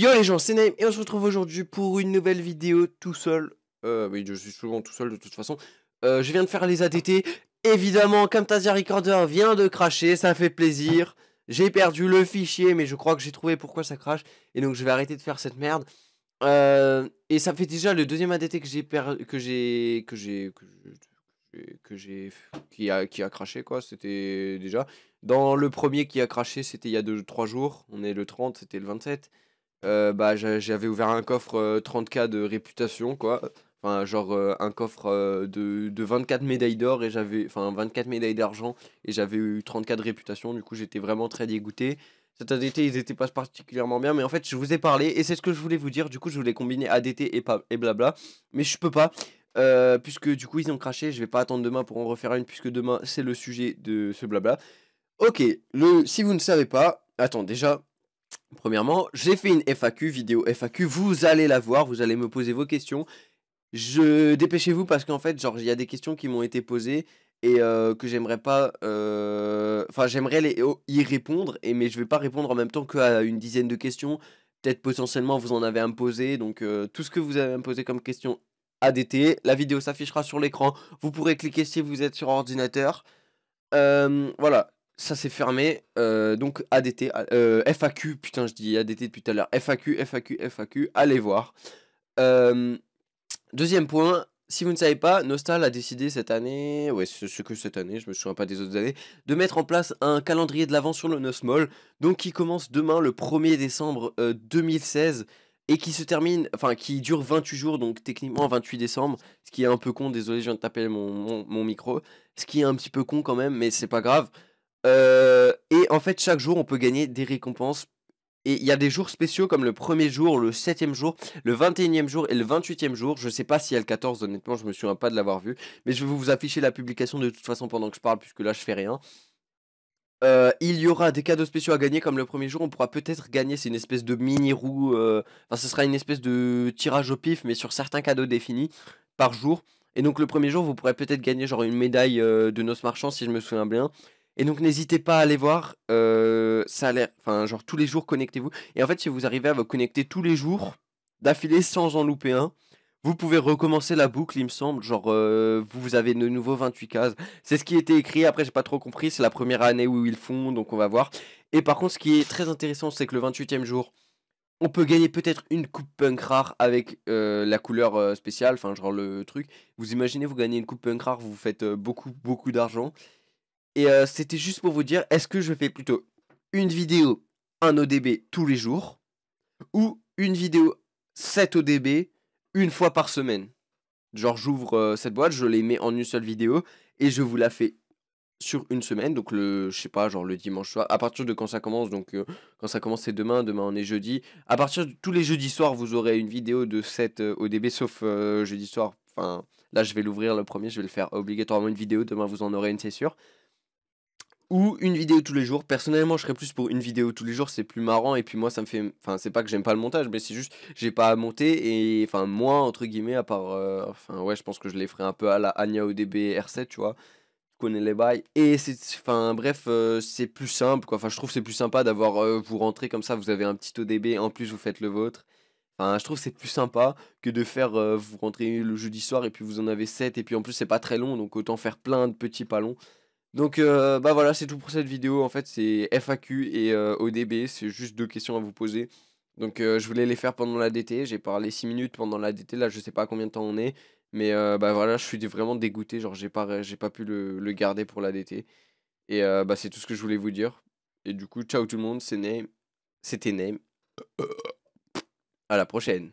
Yo les gens, c'est Naïm et on se retrouve aujourd'hui pour une nouvelle vidéo tout seul. Oui, je suis souvent tout seul de toute façon. Je viens de faire les ADT. Évidemment, Camtasia Recorder vient de cracher, ça fait plaisir. J'ai perdu le fichier, mais je crois que j'ai trouvé pourquoi ça crache. Et donc je vais arrêter de faire cette merde. Et ça fait déjà le deuxième ADT que j'ai qui a craché quoi. C'était déjà dans le premier qui a craché, c'était il y a 3 jours. On est le 30, c'était le 27. Bah, j'avais ouvert un coffre 30K de réputation, quoi. Enfin, genre un coffre de 24 médailles d'or et j'avais. Enfin, 24 médailles d'argent et j'avais eu 30K de réputation. Du coup, j'étais vraiment très dégoûté. Cet ADT, ils étaient pas particulièrement bien, mais en fait, je vous ai parlé et c'est ce que je voulais vous dire. Du coup, je voulais combiner ADT et blabla, mais je peux pas. Puisque du coup, ils ont craché. Je vais pas attendre demain pour en refaire une, puisque demain, c'est le sujet de ce blabla. Ok, si vous ne savez pas. Attends, déjà. Premièrement, j'ai fait une FAQ, vidéo FAQ, vous allez la voir, vous allez me poser vos questions. Dépêchez-vous parce qu'en fait, genre, il y a des questions qui m'ont été posées et que j'aimerais pas... Enfin, j'aimerais y répondre, mais je vais pas répondre en même temps qu'à une dizaine de questions. Peut-être potentiellement vous en avez à me poser, donc tout ce que vous avez à me poser comme question ADT, la vidéo s'affichera sur l'écran, vous pourrez cliquer si vous êtes sur ordinateur. Voilà, ça c'est fermé. Donc ADT, FAQ, putain je dis ADT depuis tout à l'heure. FAQ, allez voir. Deuxième point, si vous ne savez pas, Nostal a décidé cette année, ouais ce que cette année, je me souviens pas des autres années, de mettre en place un calendrier de l'avant sur le Nosmall, donc qui commence demain le 1er décembre 2016 et qui se termine, enfin qui dure 28 jours, donc techniquement 28 décembre, ce qui est un peu con, désolé je viens de taper mon micro, ce qui est un petit peu con quand même, mais c'est pas grave. Et en fait chaque jour on peut gagner des récompenses. Et il y a des jours spéciaux comme le premier jour, le 7e jour, le 21e jour et le 28e jour. Je sais pas si il y a le 14, honnêtement, je me souviens pas de l'avoir vu. Mais je vais vous afficher la publication de toute façon pendant que je parle, puisque là je fais rien. Il y aura des cadeaux spéciaux à gagner comme le premier jour. On pourra peut-être gagner, c'est une espèce de mini roue. Enfin, ce sera une espèce de tirage au pif, mais sur certains cadeaux définis par jour. Et donc le premier jour, vous pourrez peut-être gagner genre une médaille de noces marchands si je me souviens bien. Et donc n'hésitez pas à aller voir. Ça a l'air, enfin genre tous les jours connectez-vous. Et en fait, si vous arrivez à vous connecter tous les jours d'affilée sans en louper un, vous pouvez recommencer la boucle, il me semble. Genre vous avez de nouveau 28 cases. C'est ce qui était écrit, après j'ai pas trop compris, c'est la première année où ils font, donc on va voir. Et par contre ce qui est très intéressant, c'est que le 28e jour, on peut gagner peut-être une coupe punk rare avec la couleur spéciale, enfin genre le truc. Vous imaginez, vous gagnez une coupe punk rare, vous faites beaucoup d'argent. Et c'était juste pour vous dire, est-ce que je fais plutôt une vidéo, un ODB tous les jours, ou une vidéo 7 ODB une fois par semaine? Genre j'ouvre cette boîte, je les mets en une seule vidéo et je vous la fais sur une semaine, donc je sais pas, genre le dimanche soir, à partir de quand ça commence, donc quand ça commence c'est demain on est jeudi. À partir de tous les jeudis soirs, vous aurez une vidéo de 7 ODB, sauf jeudi soir, enfin là je vais l'ouvrir le premier, je vais le faire obligatoirement une vidéo, demain vous en aurez une c'est sûr. Ou une vidéo tous les jours. Personnellement, je serais plus pour une vidéo tous les jours, c'est plus marrant. Et puis moi, ça me fait. Enfin, c'est pas que j'aime pas le montage, mais c'est juste, j'ai pas à monter. Et enfin, moi, entre guillemets, à part. Enfin, ouais, je pense que je les ferai un peu à la Anya ODB R7, tu vois. Tu connais les bails. Et c'est. Enfin, bref, c'est plus simple, quoi. Enfin, je trouve que c'est plus sympa d'avoir. Vous rentrez comme ça, vous avez un petit ODB, en plus, vous faites le vôtre. Enfin, je trouve que c'est plus sympa que de faire. Vous rentrez le jeudi soir et puis vous en avez 7. Et puis en plus, c'est pas très long, donc autant faire plein de petits pas longs. Donc bah voilà, c'est tout pour cette vidéo. En fait, c'est FAQ et ODB, c'est juste deux questions à vous poser. Donc je voulais les faire pendant la DT, j'ai parlé 6 minutes pendant la DT, là je sais pas combien de temps on est, mais bah voilà, je suis vraiment dégoûté, genre j'ai pas pu le garder pour la DT. Et bah c'est tout ce que je voulais vous dire. Et du coup, ciao tout le monde, c'était Name. À la prochaine.